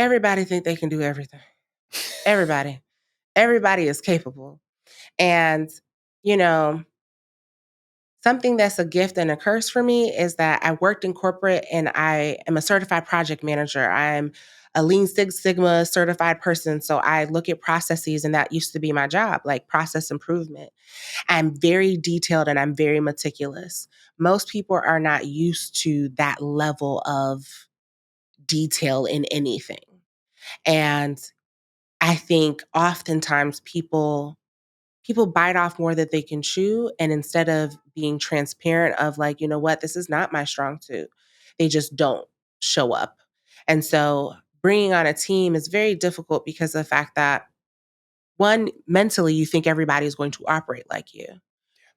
everybody think they can do everything. Everybody. Everybody is capable. And, you know, something that's a gift and a curse for me is that I worked in corporate and I am a certified project manager. I'm a Lean Six Sigma certified person. So I look at processes, and that used to be my job, like process improvement. I'm very detailed and I'm very meticulous. Most people are not used to that level of detail in anything. And I think oftentimes people bite off more than they can chew, and instead of being transparent of like, you know what, this is not my strong suit, they just don't show up. And so bringing on a team is very difficult because of the fact that one, mentally you think everybody is going to operate like you.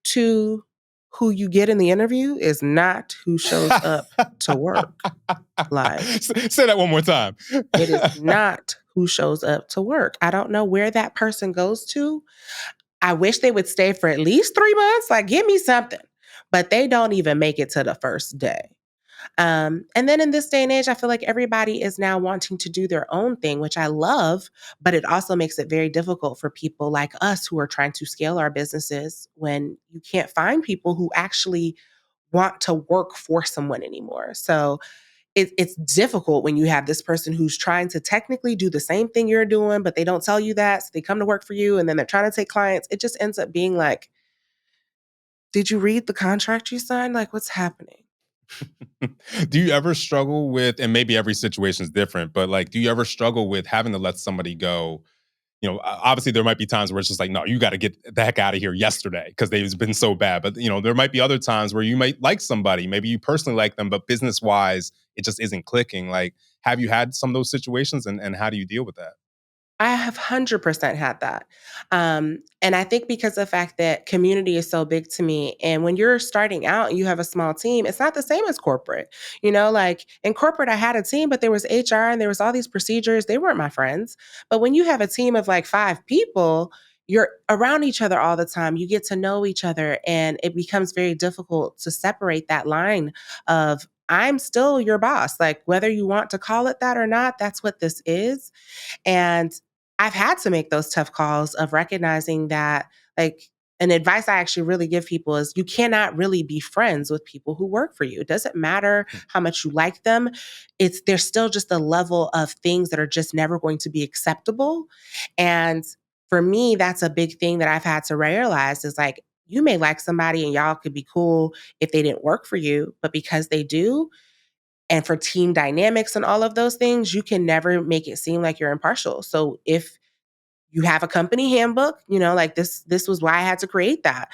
Two, who you get in the interview is not who shows up to work. Like, say that one more time. It is not who shows up to work. I don't know where that person goes to. I wish they would stay for at least 3 months. Like, give me something. But they don't even make it to the first day. And then in this day and age, I feel like everybody is now wanting to do their own thing, which I love, but it also makes it very difficult for people like us who are trying to scale our businesses when you can't find people who actually want to work for someone anymore. So it's difficult when you have this person who's trying to technically do the same thing you're doing, but they don't tell you that. So they come to work for you and then they're trying to take clients. It just ends up being like, did you read the contract you signed? Like, what's happening? Do you ever struggle with, and maybe every situation is different, but like, do you ever struggle with having to let somebody go? You know, obviously there might be times where it's just like, no, you got to get the heck out of here yesterday because they've been so bad. But, you know, there might be other times where you might like somebody, maybe you personally like them, but business wise, it just isn't clicking. Like, have you had some of those situations, and how do you deal with that? I have 100% had that. And I think because of the fact that community is so big to me, and when you're starting out and you have a small team, it's not the same as corporate. You know, like in corporate, I had a team, but there was HR and there was all these procedures. They weren't my friends. But when you have a team of like 5 people, you're around each other all the time. You get to know each other, and it becomes very difficult to separate that line of, I'm still your boss. Like, whether you want to call it that or not, that's what this is. And I've had to make those tough calls of recognizing that, like, an advice I actually really give people is you cannot really be friends with people who work for you. It doesn't matter how much you like them. There's still just a level of things that are just never going to be acceptable. And for me, that's a big thing that I've had to realize is like, you may like somebody and y'all could be cool if they didn't work for you, but because they do, and for team dynamics and all of those things, you can never make it seem like you're impartial. So if you have a company handbook, you know, like this was why I had to create that.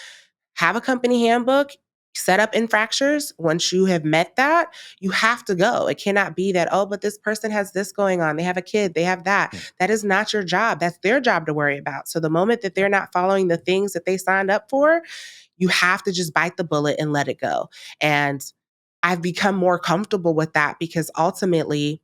Have a company handbook, set up infractures. Once you have met that, you have to go. It cannot be that, oh, but this person has this going on. They have a kid, they have that. That is not your job. That's their job to worry about. So the moment that they're not following the things that they signed up for, you have to just bite the bullet and let it go. And I've become more comfortable with that because ultimately,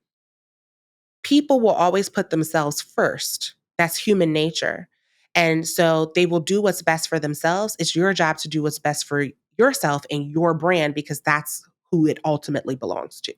people will always put themselves first. That's human nature. And so they will do what's best for themselves. It's your job to do what's best for yourself and your brand because that's who it ultimately belongs to.